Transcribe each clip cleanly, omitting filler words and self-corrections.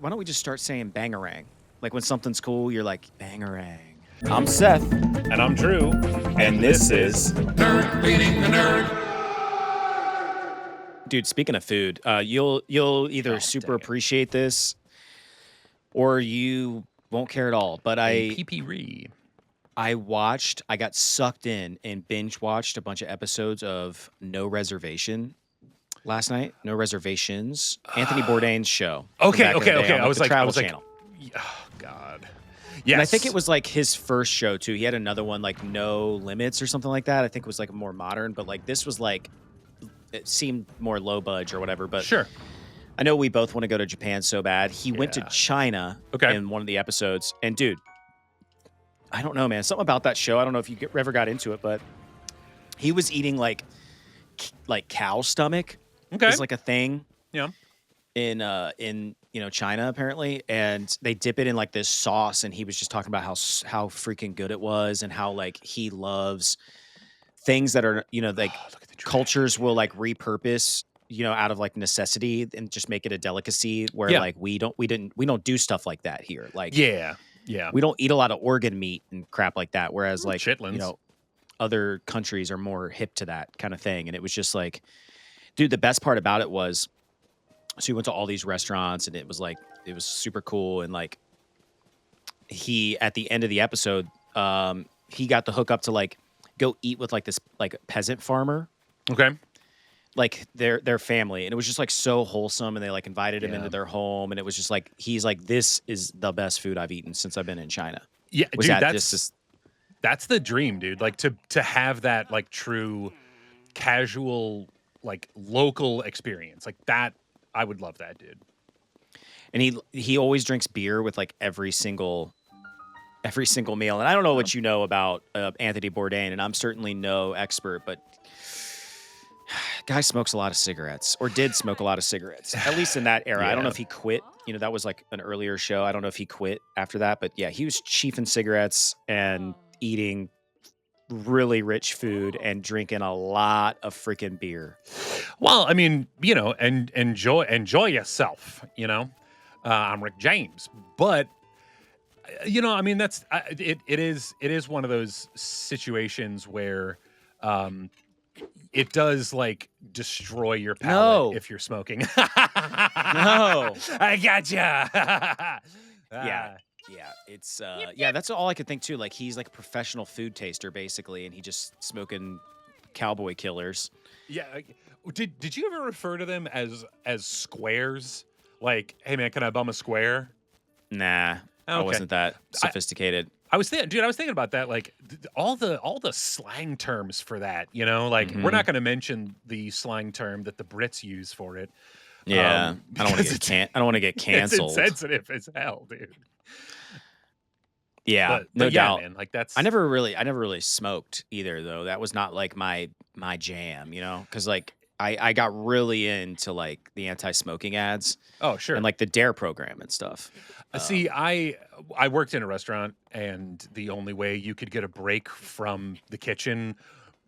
Why don't we just start saying bangarang? Like when something's cool, you're like bangarang. I'm Seth, And I'm Drew, and this is Nerd Feeding the Nerd. dude. Speaking of food, you'll either super appreciate this, or you won't care at all. But I got sucked in and binge watched a bunch of episodes of No Reservation last night. No Reservations, Anthony Bourdain's show. Okay. I I was like, Travel Channel. oh God. Yes. And I think it was like his first show too. He had another one like No Limits or something like that. I think it was like more modern, but like this was like it seemed more low budge or whatever. But sure. I know we both want to go to Japan so bad. He went to China in one of the episodes, and dude, I don't know, man. Something about that show. I don't know if you ever got into it, but he was eating like cow stomach. Okay, is like a thing. Yeah. In China apparently, and they dip it in like this sauce, and he was just talking about how freaking good it was, and how like he loves things that are like cultures will like repurpose out of like necessity and just make it a delicacy where like we don't do stuff like that here. Like we don't eat a lot of organ meat and crap like that, whereas like chitlins. Other countries are more hip to that kind of thing. And it was just like, dude, the best part about it was, so we went to all these restaurants, and it was super cool. And like he, at the end of the episode, he got the hook up to like go eat with like this like peasant farmer. Okay. Like their family. And it was just like so wholesome. And they like invited him into their home. And it was just like, he's like, this is the best food I've eaten since I've been in China. Yeah, dude, that's the dream, dude. Like to have that like true casual, like local experience like that. I would love that, dude. And he always drinks beer with like every single meal. And I don't know what you know about Anthony Bourdain, and I'm certainly no expert, but guy smokes a lot of cigarettes, or did smoke a lot of cigarettes, at least in that era. I don't know if he quit. That was like an earlier show. I don't know if he quit after that, but yeah, he was chiefing cigarettes and eating really rich food and drinking a lot of freaking beer. Well, I mean, and enjoy yourself, I'm Rick James, but I mean, that's it is one of those situations where it does like destroy your palate if you're smoking. No, I gotcha. Yeah, it's that's all I could think too. Like he's like a professional food taster basically, and he just smoking cowboy killers. Yeah, did you ever refer to them as squares? Like, hey man, can I bum a square? Nah, okay. I wasn't that sophisticated. I was thinking about that. Like all the slang terms for that. Like we're not going to mention the slang term that the Brits use for it. Yeah, I don't want to get canceled. It's insensitive as hell, dude. Yeah, but no doubt. Man, like that's I never really smoked either, though. That was not like my jam, because like I got really into like the anti-smoking ads. Oh, sure. And like the DARE program and stuff. See, I worked in a restaurant, and the only way you could get a break from the kitchen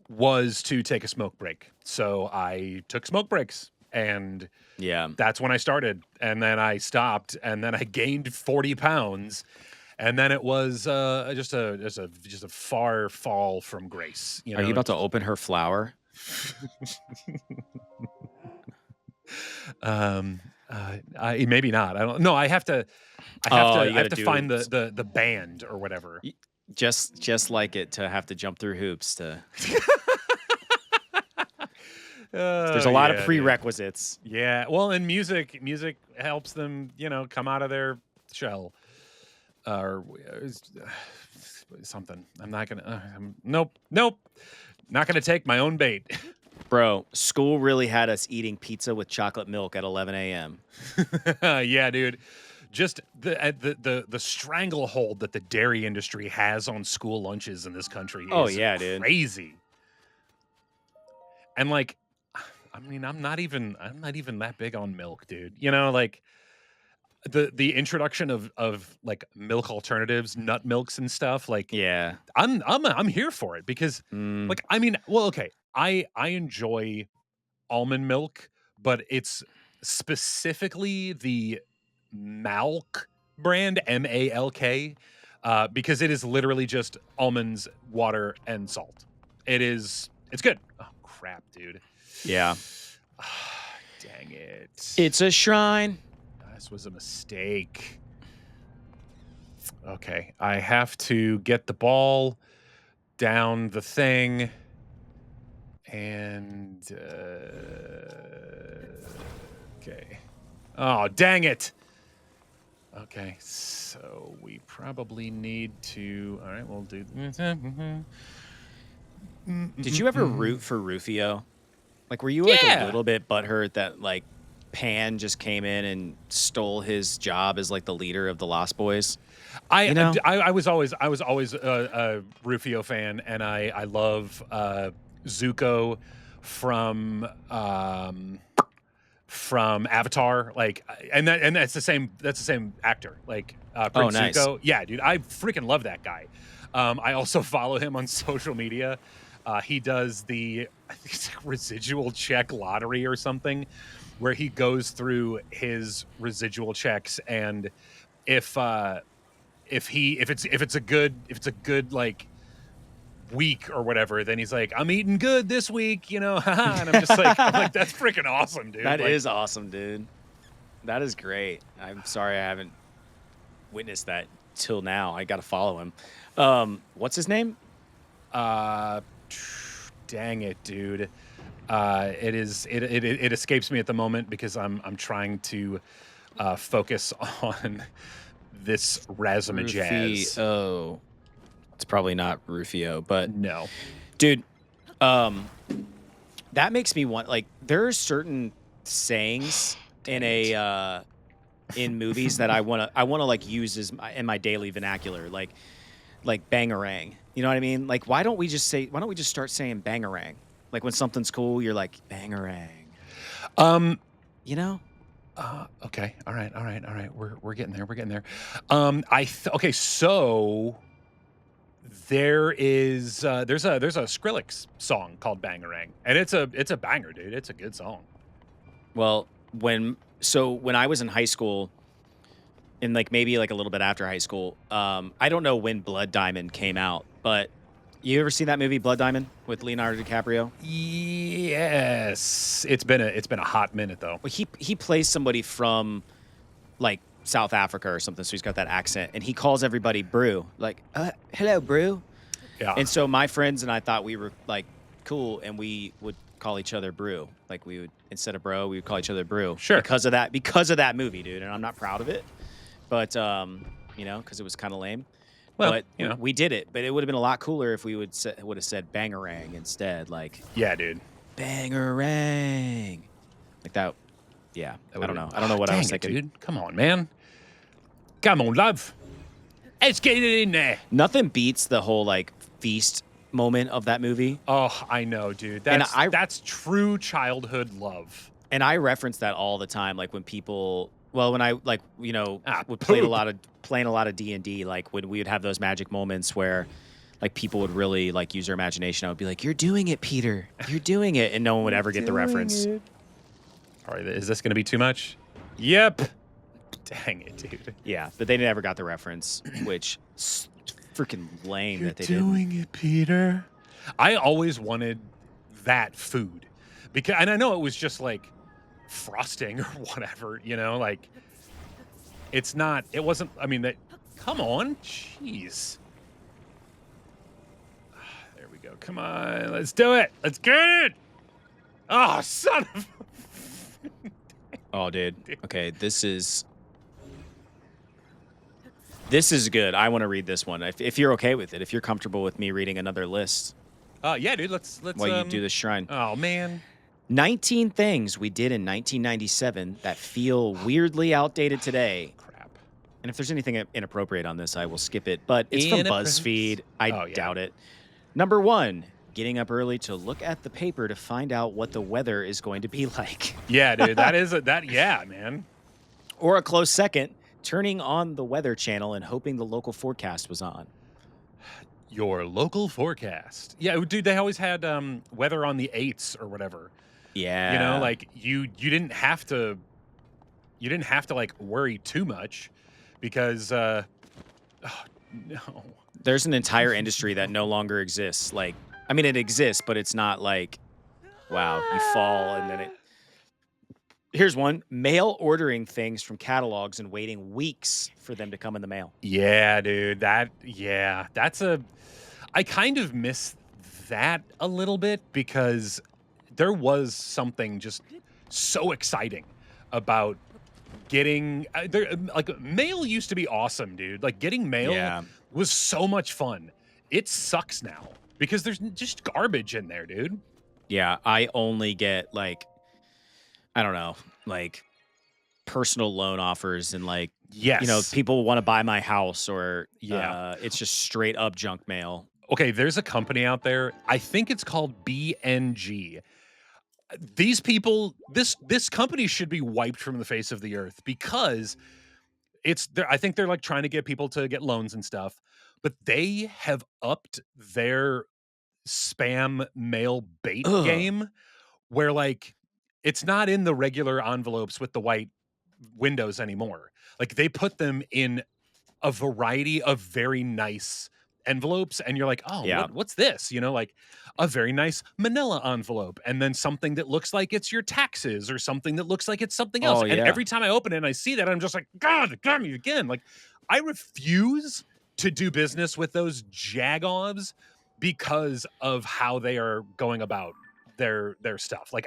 was to take a smoke break. So I took smoke breaks, and that's when I started. And then I stopped, and then I gained 40 pounds. And then it was just a far fall from grace. Are you about to open her flower? Maybe not. I don't know. I have to find the band or whatever. Just like it to have to jump through hoops to. There's a lot of prerequisites. Dude. Yeah. Well, and music helps them, come out of their shell. Or something. I'm not gonna. Nope. Not gonna take my own bait. Bro, school really had us eating pizza with chocolate milk at 11 a.m. Yeah, dude. Just the stranglehold that the dairy industry has on school lunches in this country is crazy. And like, I mean, I'm not even that big on milk, dude. Like. The introduction of like milk alternatives, nut milks and stuff, like I'm here for it because like I mean, well, okay, I enjoy almond milk, but it's specifically the Malk brand, M-A-L-K, because it is literally just almonds, water, and salt. It's good. Oh, crap, dude. Yeah. Dang it. It's a shrine. This was a mistake. Okay, I have to get the ball down the thing. And, okay. Oh, dang it. Okay, so we probably need to, all right, we'll do. Did you ever root for Rufio? Like, were you like a little bit butthurt that like Pan just came in and stole his job as like the leader of the Lost Boys? I was always a Rufio fan, and I love Zuko from Avatar, like, and that's the same actor, like Prince nice. Zuko. Yeah, dude, I freaking love that guy. I also follow him on social media. He does I think it's like residual check lottery or something, where he goes through his residual checks, and if it's a good like week or whatever, then he's like, I'm eating good this week, and I'm just like, that's freaking awesome, dude. That is awesome, dude. That is great. I'm sorry I haven't witnessed that till now. I got to follow him. What's his name? Dang it, dude. It escapes me at the moment because I'm trying to focus on this razzmatazz. Oh, it's probably not Rufio, but no, dude. That makes me want, like, there are certain sayings in movies that I wanna like use in my daily vernacular, like bangarang. You know what I mean? Like, why don't we just start saying bangarang? Like when something's cool, you're like bangarang. You know? Okay. All right. We're getting there. Okay. So there's a Skrillex song called Bangarang, and it's a banger, dude. It's a good song. Well, when I was in high school, and like maybe like a little bit after high school, I don't know when Blood Diamond came out, but you ever seen that movie Blood Diamond with Leonardo DiCaprio? Yes. It's been a hot minute though. Well, he plays somebody from like South Africa or something, so he's got that accent, and he calls everybody brew, like, hello, brew. Yeah. And so my friends and I thought we were like cool, and we would call each other brew. Like we would, instead of bro, we would call each other brew. Sure. Because of that movie, dude. And I'm not proud of it, but because it was kind of lame. Well, but we did it. But it would have been a lot cooler if we would have said bangarang instead. Like, yeah, dude. Bangarang. Like that. Yeah. I don't know. I don't know what I was thinking. Dude. Come on, man. Come on, love. Let's get it in there. Nothing beats the whole like feast moment of that movie. Oh, I know, dude. That's true childhood love. And I reference that all the time, like when people. Well, when I would playing a lot of D&D, like when we would have those magic moments where like people would really like use their imagination, I would be like, "You're doing it, Peter. You're doing it," and no one would ever get the reference. All right, is this going to be too much? Yep. Dang it, dude. Yeah, but they never got the reference, which freaking lame that they did. You're doing it, Peter. I always wanted that food and I know it was just like frosting or whatever, like it wasn't, I mean, come on, jeez. There we go. Come on, let's do it. Let's get it. Oh, son of Oh, dude. Okay, this is good. I want to read this one. If you're okay with it, if you're comfortable with me reading another list. Yeah, dude, let's while you do the shrine. Oh, man. 19 things we did in 1997 that feel weirdly outdated today. Crap. And if there's anything inappropriate on this, I will skip it. But it's from BuzzFeed. I doubt it. Number 1, getting up early to look at the paper to find out what the weather is going to be like. Yeah, dude, yeah, man. Or a close second, turning on the weather channel and hoping the local forecast was on. Your local forecast. Yeah, dude, they always had weather on the 8s or whatever. Yeah. Like you didn't have to you didn't have to like worry too much because oh, no. There's an entire industry that no longer exists. Like, I mean, it exists, but it's not like, wow, you fall and then it. Here's one: mail ordering things from catalogs and waiting weeks for them to come in the mail. Yeah, dude. That's a I kind of miss that a little bit because there was something just so exciting about getting like mail used to be awesome, dude. Like getting mail Yeah. was so much fun. It sucks now because there's just garbage in there, dude. Yeah. I only get like, I don't know, like personal loan offers and like, Yes. people want to buy my house or Yeah. it's just straight up junk mail. Okay, there's a company out there. I think it's called BNG. These people, this company should be wiped from the face of the earth because I think they're like trying to get people to get loans and stuff, but they have upped their spam mail bait Ugh. game where like it's not in the regular envelopes with the white windows anymore. Like they put them in a variety of very nice envelopes and you're like, "Oh, Yeah. what's this?" Like a very nice manila envelope and then something that looks like it's your taxes or something that looks like it's something else. Oh, And yeah. every time I open it and I see that, I'm just like, "God, it got me again." Like I refuse to do business with those jagoffs because of how they are going about their stuff. Like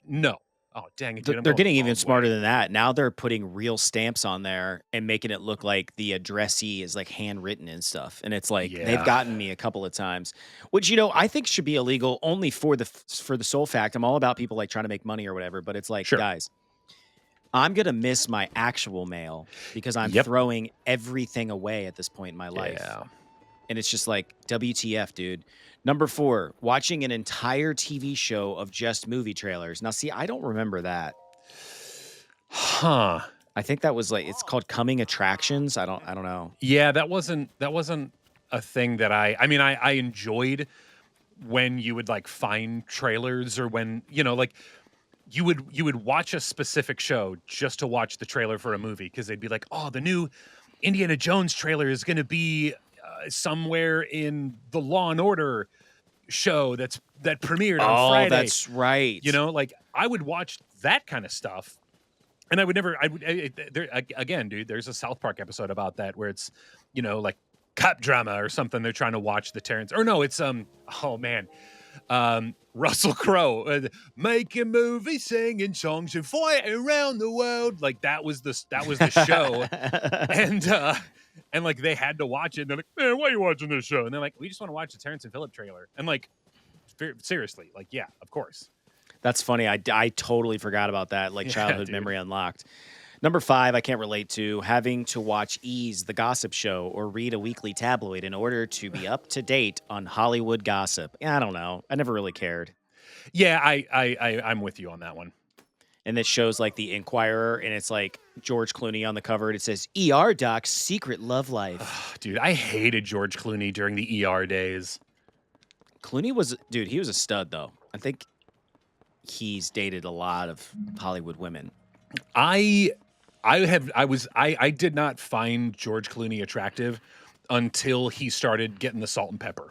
no. Oh, dang it, dude. I'm They're going the getting even wrong smarter way. than that. Now they're putting real stamps on there and making it look like the addressee is like handwritten and stuff. And it's like they've Yeah. gotten me a couple of times, which I think should be illegal only for the sole fact I'm all about people like trying to make money or whatever. But it's like, Sure. guys, I'm gonna miss my actual mail because I'm Yep. throwing everything away at this point in my life. Yeah. And it's just like, WTF, dude. Number 4, watching an entire TV show of just movie trailers. Now, see, I don't remember that. Huh. I think that was like it's called Coming Attractions. I don't know. Yeah, that wasn't a thing that I enjoyed when you would like find trailers or when, like you would watch a specific show just to watch the trailer for a movie because they'd be like, "Oh, the new Indiana Jones trailer is going to be somewhere in the Law and Order show that premiered on Oh, Friday." that's right. Like I would watch that kind of stuff. And I would never. Again, dude. There's a South Park episode about that where it's, like cop drama or something. They're trying to watch the Terrence. Or no, it's Oh man, Russell Crowe making movies, singing songs, and fighting around the world. Like that was the show, and like they had to watch it. And they're like, "Man, why are you watching this show?" And they're like, "We just want to watch the Terrence and Phillip trailer." And like, seriously, like, yeah, of course. That's funny. I totally forgot about that. Like Yeah, childhood dude. memory unlocked. Number 5, I can't relate to having to watch Ease, the gossip show, or read a weekly tabloid in order to be up to date on Hollywood gossip. Yeah, I don't know. I never really cared. Yeah, I'm with you on that one. And this shows like the Inquirer, and it's like George Clooney on the cover. And it says ER Doc's secret love life. Dude, I hated George Clooney during the ER days. Clooney was, dude, he was a stud though. I think he's dated a lot of Hollywood women. I did not find George Clooney attractive until he started getting the salt and pepper,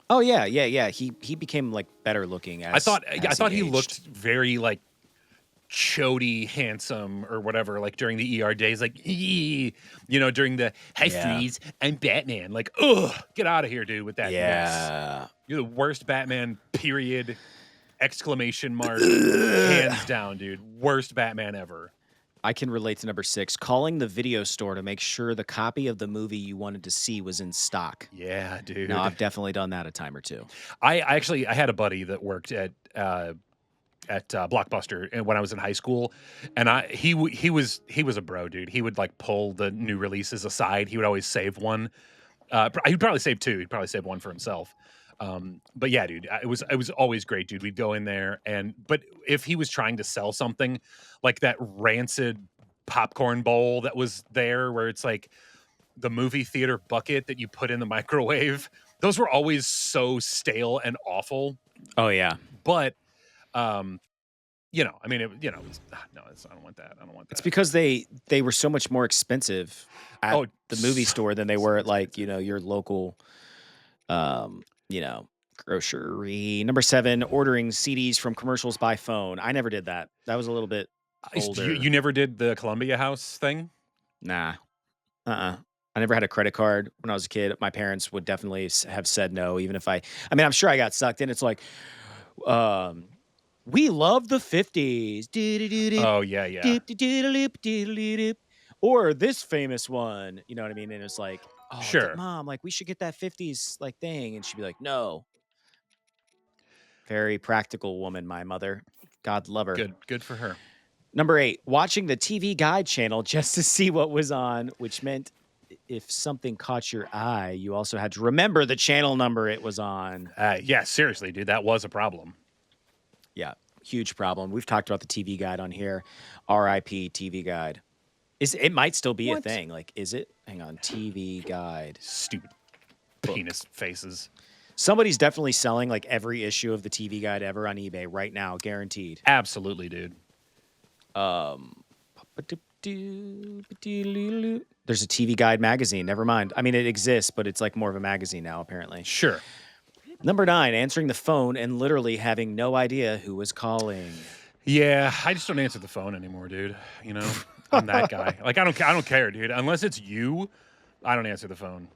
Oh yeah. He became like better looking as I thought he aged. looked very like chody handsome or whatever, like during the ER days, like during the "Hi Yeah. Freeze, I'm Batman." Like, ugh, get out of here, dude, with that mess. Yeah. You're the worst Batman, period. Exclamation mark. Hands down, dude. Worst Batman ever. I can relate to number 6, calling the video store to make sure the copy of the movie you wanted to see was in stock. Yeah, dude. No, I've definitely done that a time or two. I had a buddy that worked at Blockbuster when I was in high school, and he was a bro, dude. He would like pull the new releases aside. He would always save one. He'd probably save 2. He'd probably save 1 for himself. But yeah, dude, it was always great, dude. We'd go in there but if he was trying to sell something like that rancid popcorn bowl that was there where it's like the movie theater bucket that you put in the microwave, those were always so stale and awful. Oh yeah. But I mean, no, I don't want that. I don't want It's that. because they were so much more expensive at Oh, the movie store than they so were at like, expensive. your local um, you know, grocery. Number 7, ordering CDs from commercials by phone. I never did that. That was a little bit You older. you never did the Columbia House thing? Nah. Uh-uh. I never had a credit card when I was a kid. My parents would definitely have said no, even if I mean, I'm sure I got sucked in. It's like, um, we love the 50s. Doo-doo-doo-doo, Oh yeah, yeah. doop-de-doodle-loop, doodle-doo-doop. Or this famous one, you know what I mean? And it's like, oh, Sure. mom, like we should get that 50s like thing. And she'd be like, no. Very practical woman, my mother. God love her. Good for her. Number 8, watching the TV Guide channel just to see what was on, which meant if something caught your eye, you also had to remember the channel number it was on. Yeah, seriously, dude, that was a problem. Yeah, huge problem. We've talked about the TV Guide on here. RIP TV Guide. It might still be a What? thing. Like, is it? Hang on, TV Guide. Stupid Book. penis faces. Somebody's definitely selling like every issue of the TV Guide ever on eBay right now, guaranteed. Absolutely, dude. There's a TV Guide magazine. Never mind. I mean, it exists, but it's like more of a magazine now, apparently. Sure. Number 9, answering the phone and literally having no idea who was calling. Yeah, I just don't answer the phone anymore, dude. I'm that guy. Like I don't care, dude. Unless it's you, I don't answer the phone.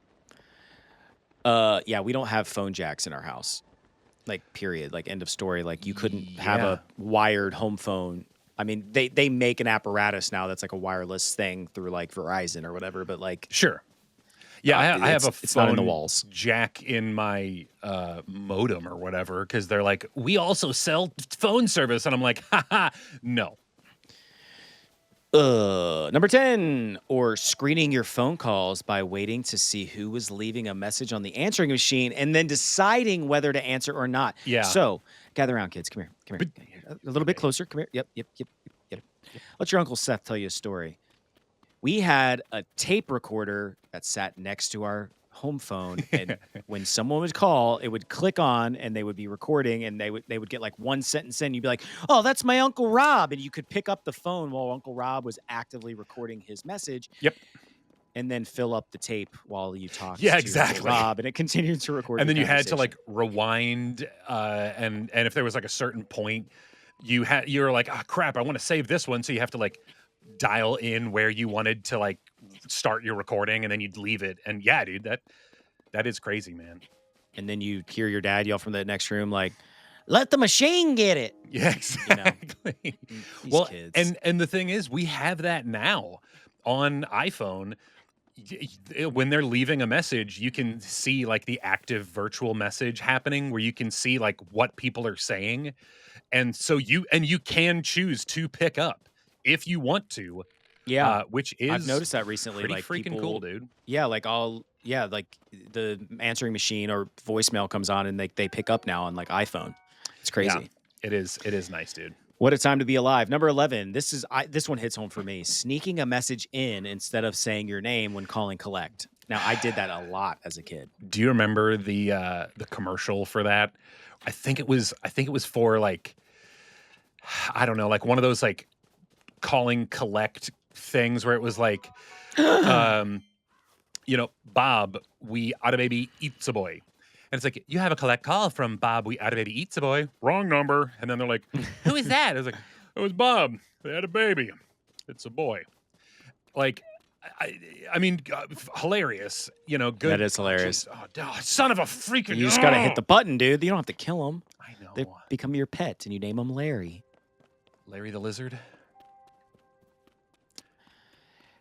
Yeah, we don't have phone jacks in our house. Like, period. Like, end of story. Like, you couldn't have Yeah. a wired home phone. I mean, they make an apparatus now that's like a wireless thing through like Verizon or whatever, but like, Sure. Yeah, I have a phone it's not in the walls. jack in my modem or whatever because they're like, we also sell phone service, and I'm like, haha, no. Number 10, or screening your phone calls by waiting to see who was leaving a message on the answering machine and then deciding whether to answer or not. Yeah. So, gather around, kids. Come here. A little bit closer. Come here. Yep. Get it. Let your Uncle Seth tell you a story. We had a tape recorder that sat next to our home phone, and when someone would call, it would click on and they would be recording, and they would get like one sentence in. You'd be like, oh, that's my Uncle Rob. And you could pick up the phone while Uncle Rob was actively recording his message. Yep. And then fill up the tape while you talked Yeah, to exactly. Uncle Rob, and it continued to record. And the then you had to conversation. like rewind, and if there was like a certain point, you were like, oh crap, I want to save this one, so you have to like dial in where you wanted to like start your recording, and then you'd leave it. And yeah, dude, that is crazy, man. And then you hear your dad yell from the next room, like, let the machine get it. Yeah, exactly. These Well, kids. and the thing is, we have that now on iPhone. When they're leaving a message, you can see like the active virtual message happening where you can see like what people are saying. And so you can choose to pick up if you want to. Yeah. Which is I've noticed that recently. pretty Like freaking people, cool, dude. Yeah, like like the answering machine or voicemail comes on and they pick up now on like iPhone. It's crazy. Yeah, it is nice, dude. What a time to be alive. Number 11. This one hits home for me. Sneaking a message in instead of saying your name when calling collect. Now, I did that a lot as a kid. Do you remember the commercial for that? I think it was for like, I don't know, like one of those like calling collect things where it was like Bob, we oughta baby eats a boy. And it's like, you have a collect call from Bob, we oughta baby eats a boy. Wrong number. And then they're like, who is that? I was like, it was Bob. They had a baby. It's a boy. Like, I mean, hilarious. Good. That is hilarious. Oh, son of a freaking. You just got to hit the button, dude. You don't have to kill them. I know. They become your pet and you name them Larry. Larry the Lizard.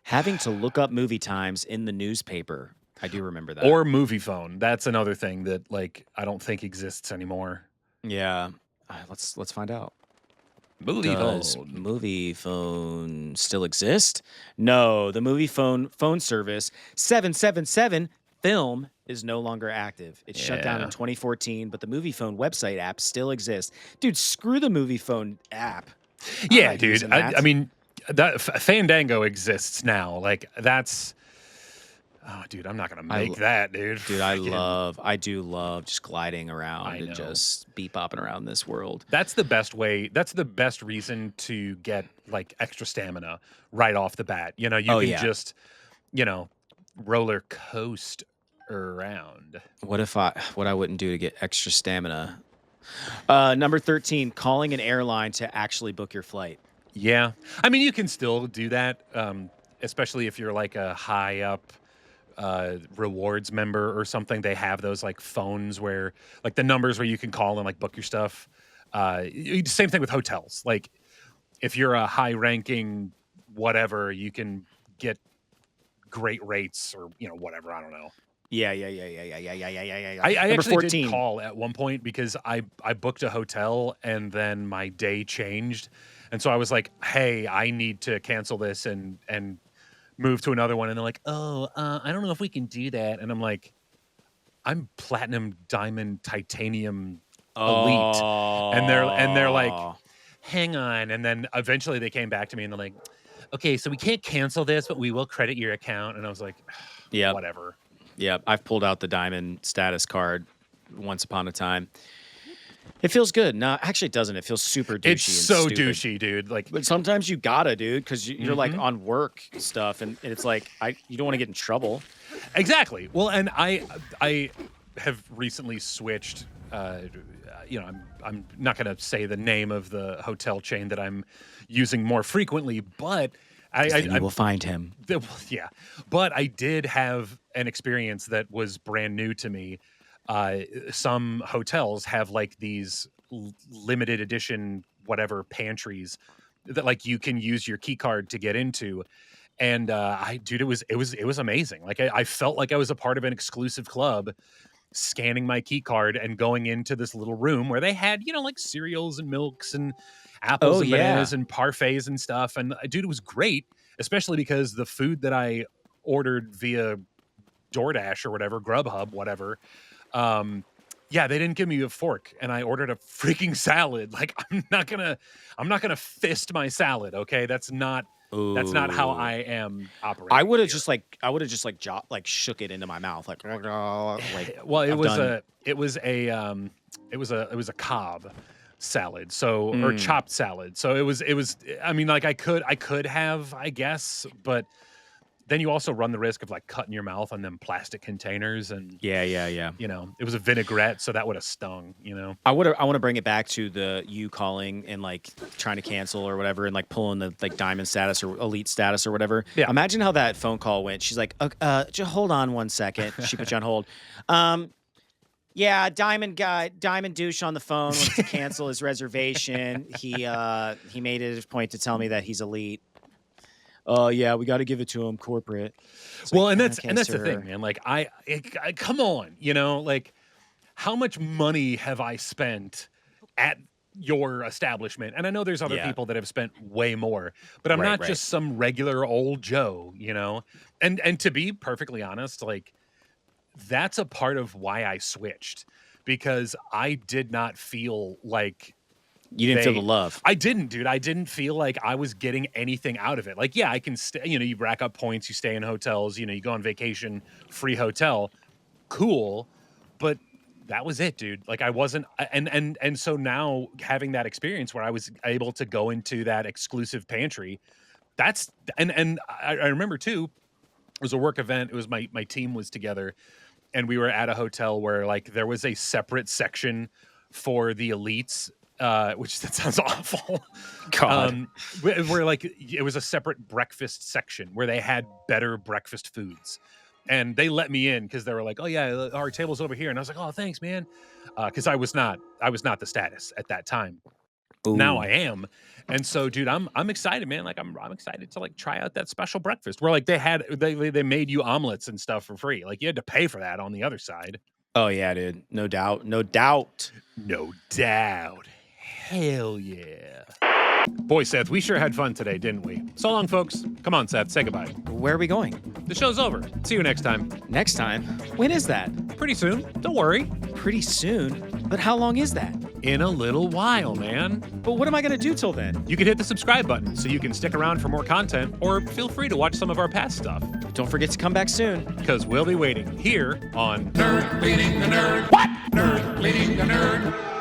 Having to look up movie times in the newspaper. I do remember that. Or movie phone. That's another thing that like I don't think exists anymore. Yeah. Let's find out. Does movie phone still exist? No, the movie phone service 777 Film is no longer active. It shut down in 2014, but the movie phone website app still exists. Dude, screw the movie phone app. Yeah, dude. I mean, that Fandango exists now. Like that's Oh, dude, I'm not gonna make that, dude. Dude, I do love just gliding around I and know. just be popping around this world. That's the best way. That's the best reason to get like extra stamina right off the bat. You know, you Oh, can yeah. just, you know, roller coast around. What I wouldn't do to get extra stamina? Number 13, calling an airline to actually book your flight. Yeah. I mean, you can still do that, especially if you're like a high up rewards member or something. They have those like phones where like the numbers where you can call and like book your stuff. Same thing with hotels. Like if you're a high ranking whatever, you can get great rates or, you know, whatever. I don't know. Yeah. I Number actually 14. did call at one point because I booked a hotel and then my day changed. And so I was like, hey, I need to cancel this and move to another one. And they're like, oh, I don't know if we can do that. And I'm like, I'm platinum, diamond, titanium, elite. And they're like, hang on. And then eventually they came back to me and they're like, okay, so we can't cancel this, but we will credit your account. And I was like, yeah, whatever. Yeah, I've pulled out the diamond status card once upon a time. It feels good. No, actually, it doesn't. It feels super douchey. It's and so stupid. douchey, dude. Like, But sometimes you gotta, dude, because you're like on work stuff, and it's like you don't want to get in trouble. exactly. Well, and I have recently switched. You know, I'm not going to say the name of the hotel chain that I'm using more frequently, but You will find him. yeah. But I did have an experience that was brand new to me. Some hotels have like these limited edition whatever pantries that like you can use your key card to get into. And dude, it was amazing. Like I felt like I was a part of an exclusive club, scanning my key card and going into this little room where they had, you know, like cereals and milks and apples and bananas and parfaits and stuff. And dude, it was great, especially because the food that I ordered via DoorDash or whatever, Grubhub, whatever. Yeah, they didn't give me a fork and I ordered a freaking salad. Like I'm not gonna fist my salad. Okay. That's not how I am operating. I would have just like shook it into my mouth like well, it was a Cobb salad, so or chopped salad. So it was I mean, like I could have, I guess, but then you also run the risk of like cutting your mouth on them plastic containers and yeah. You know, it was a vinaigrette, so that would have stung, you know. I want to bring it back to you calling and like trying to cancel or whatever and like pulling the like diamond status or elite status or whatever. Yeah. Imagine how that phone call went. She's like, just hold on one second. She put you on hold. Yeah, diamond douche on the phone wants to cancel his reservation. He made it a point to tell me that he's elite. Oh yeah, we got to give it to him corporate. Well, like, and that's okay, the sir. thing, man. Like I come on, you know, like how much money have I spent at your establishment? And I know there's other people that have spent way more, but I'm not just some regular old Joe, you know. And to be perfectly honest, like that's a part of why I switched, because I did not feel like you didn't feel the love. I didn't, dude. I didn't feel like I was getting anything out of it. Like, yeah, I can stay, you know, you rack up points, you stay in hotels, you know, you go on vacation, free hotel, cool. But that was it, dude. Like I wasn't, and so now having that experience where I was able to go into that exclusive pantry, that's, and I remember too, it was a work event. It was my team was together and we were at a hotel where like there was a separate section for the elites. Which that sounds awful. God. Where like it was a separate breakfast section where they had better breakfast foods, and they let me in because they were like, "Oh yeah, our table's over here," and I was like, "Oh, thanks, man," because I was not the status at that time. Ooh. Now I am, and so, dude, I'm excited, man. Like I'm excited to like try out that special breakfast where like they made you omelets and stuff for free. Like you had to pay for that on the other side. Oh yeah, dude. No doubt. Hell yeah. Boy, Seth, we sure had fun today, didn't we? So long, folks. Come on, Seth, say goodbye. Where are we going? The show's over. See you next time. Next time? When is that? Pretty soon. Don't worry. Pretty soon? But how long is that? in a little while, man. But what am I going to do till then? You can hit the subscribe button so you can stick around for more content, or feel free to watch some of our past stuff, Don't forget to come back soon. because we'll be waiting here on Nerd leading the nerd. What? Nerd leading the nerd.